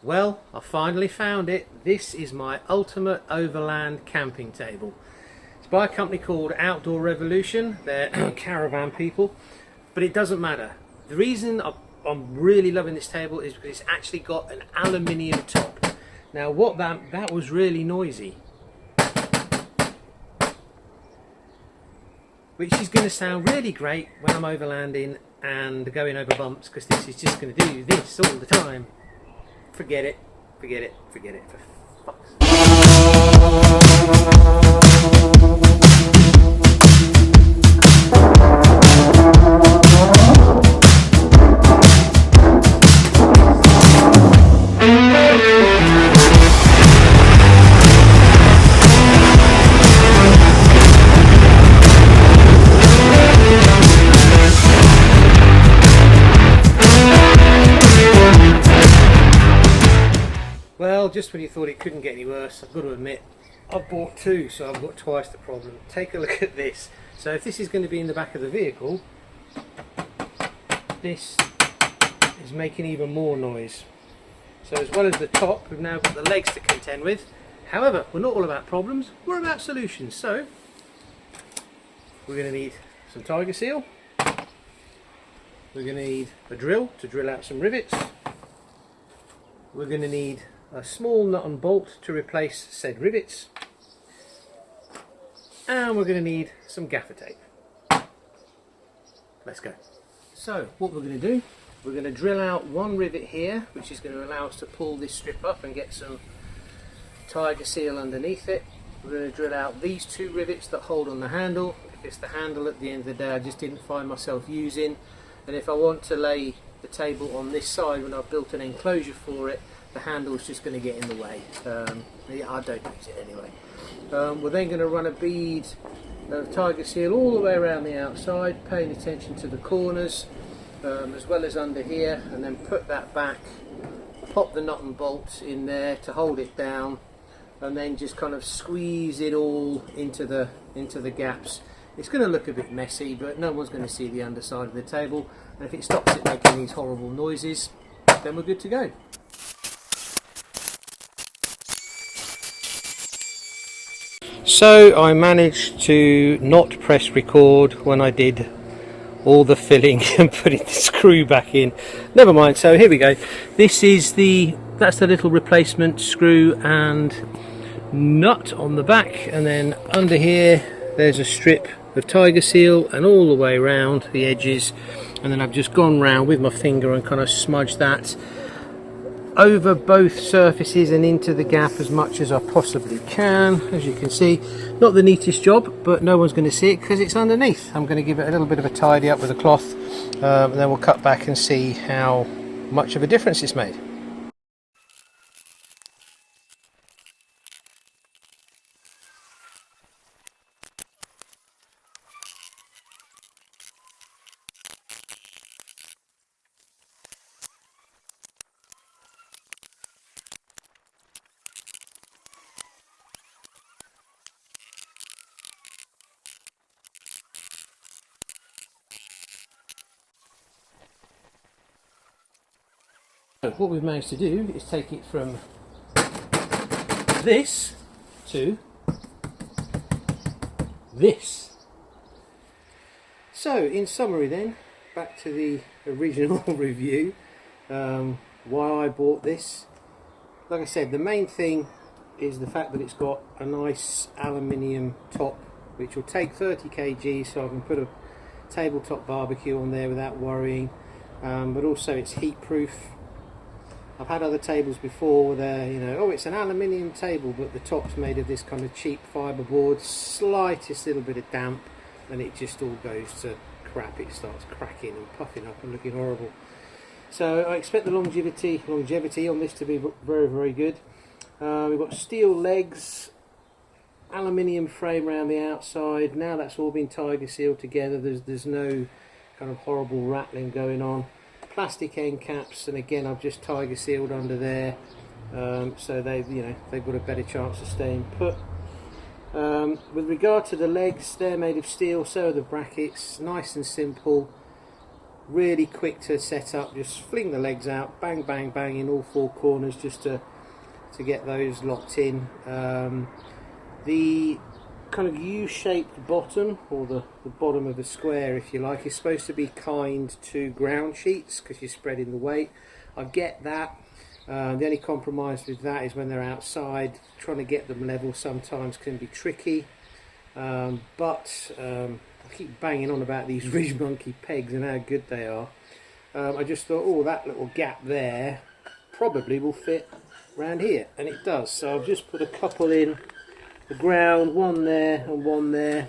Well, I finally found it. This is my ultimate overland camping table. It's by a company called Outdoor Revolution. They're caravan people, but it doesn't matter. The reason I'm really loving this table is because it's actually got an aluminium top. Now, that was really noisy, which is going to sound really great when I'm overlanding and going over bumps, because this is just going to do this all the time. Forget it, forget it, forget it, for fuck's Well, just when you thought it couldn't get any worse, I've got to admit, I've bought two, so I've got twice the problem. Take a look at this. So if this is going to be in the back of the vehicle, this is making even more noise. So as well as the top, we've now got the legs to contend with. However, we're not all about problems, we're about solutions. So we're going to need some tiger seal. We're going to need a drill to drill out some rivets. We're going to need a small nut and bolt to replace said rivets, and we're going to need some gaffer tape. Let's go. So what we're going to do, we're going to drill out one rivet here, which is going to allow us to pull this strip up and get some tiger seal underneath it. We're going to drill out these two rivets that hold on the handle. It's the handle at the end of the day I just didn't find myself using, and if I want to lay the table on this side when I've built an enclosure for it, the handle is just going to get in the way. Yeah, I don't use it anyway. We're then going to run a bead of tiger seal all the way around the outside, paying attention to the corners as well as under here, and then put that back, pop the nut and bolt in there to hold it down, and then just kind of squeeze it all into the gaps. It's going to look a bit messy, but no one's going to see the underside of the table, and if it stops it making these horrible noises, then we're good to go. So I managed to not press record when I did all the filling and putting the screw back in. Never mind, so here we go. This is that's the little replacement screw and nut on the back, and then under here there's a strip of tiger seal, and all the way around the edges, and then I've just gone round with my finger and kind of smudged that over both surfaces and into the gap as much as I possibly can. As you can see, not the neatest job, but no one's going to see it because it's underneath. I'm going to give it a little bit of a tidy up with a cloth, and then we'll cut back and see how much of a difference it's made. So what we've managed to do is take it from this to this. So in summary then, back to the original review, why I bought this. Like I said, the main thing is the fact that it's got a nice aluminium top which will take 30 kg, so I can put a tabletop barbecue on there without worrying, but also it's heat proof. I've had other tables before where you know, oh, it's an aluminium table, but the top's made of this kind of cheap fiberboard, slightest little bit of damp, and it just all goes to crap. It starts cracking and puffing up and looking horrible. So I expect the longevity on this to be very, very good. We've got steel legs, aluminium frame around the outside. Now that's all been tiger sealed together. There's no kind of horrible rattling going on. Plastic end caps, and again I've just tiger sealed under there, so they've got a better chance of staying put. With regard to the legs, they're made of steel, so are the brackets. Nice and simple. Really quick to set up, just fling the legs out, bang bang bang in all four corners just to get those locked in. The kind of U-shaped bottom, or the bottom of the square if you like, is supposed to be kind to ground sheets because you're spreading the weight. I get that. The only compromise with that is when they're outside, trying to get them level sometimes can be tricky. But I keep banging on about these Ridge Monkey pegs and how good they are. I just thought, oh, that little gap there probably will fit around here, and it does. So I've just put a couple in the ground, one there and one there.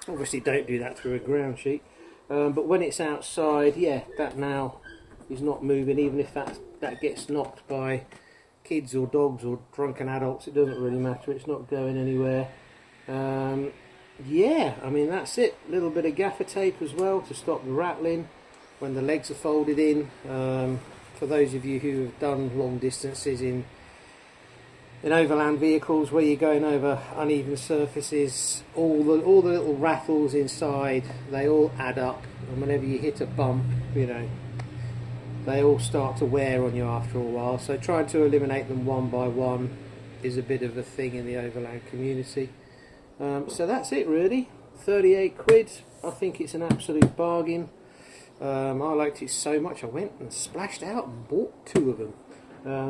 Obviously don't do that through a ground sheet, but when it's outside, yeah, that now is not moving. Even if that gets knocked by kids or dogs or drunken adults, it doesn't really matter, it's not going anywhere. Yeah, I mean, that's it. A little bit of gaffer tape as well to stop the rattling when the legs are folded in. For those of you who have done long distances in overland vehicles where you're going over uneven surfaces, all the little rattles inside, they all add up, and whenever you hit a bump, you know, they all start to wear on you after a while. So trying to eliminate them one by one is a bit of a thing in the overland community. So that's it really. 38 quid. I think it's an absolute bargain. I liked it so much I went and splashed out and bought two of them.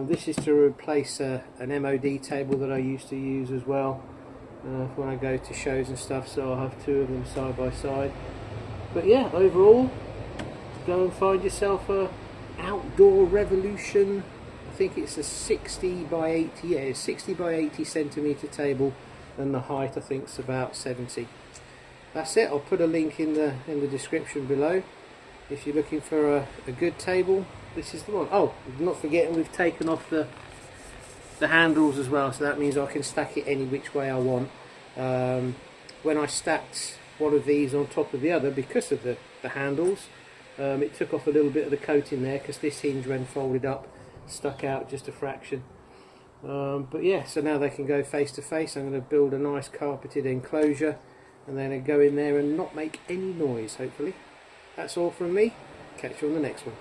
This is to replace an MOD table that I used to use as well when I go to shows and stuff, so I'll have two of them side by side. But yeah, overall, go and find yourself a outdoor revolution. I think it's a 60 by 80, yeah, 60 by 80 centimetre table, and the height I think is about 70. That's it. I'll put a link in the description below. If you're looking for a good table, this is the one. Oh, not forgetting we've taken off the handles as well, so that means I can stack it any which way I want. When I stacked one of these on top of the other, because of the handles, it took off a little bit of the coating there, because this hinge, when folded up, stuck out just a fraction. But yeah, so now they can go face to face. I'm going to build a nice carpeted enclosure, and then go in there and not make any noise, hopefully. That's all from me. Catch you on the next one.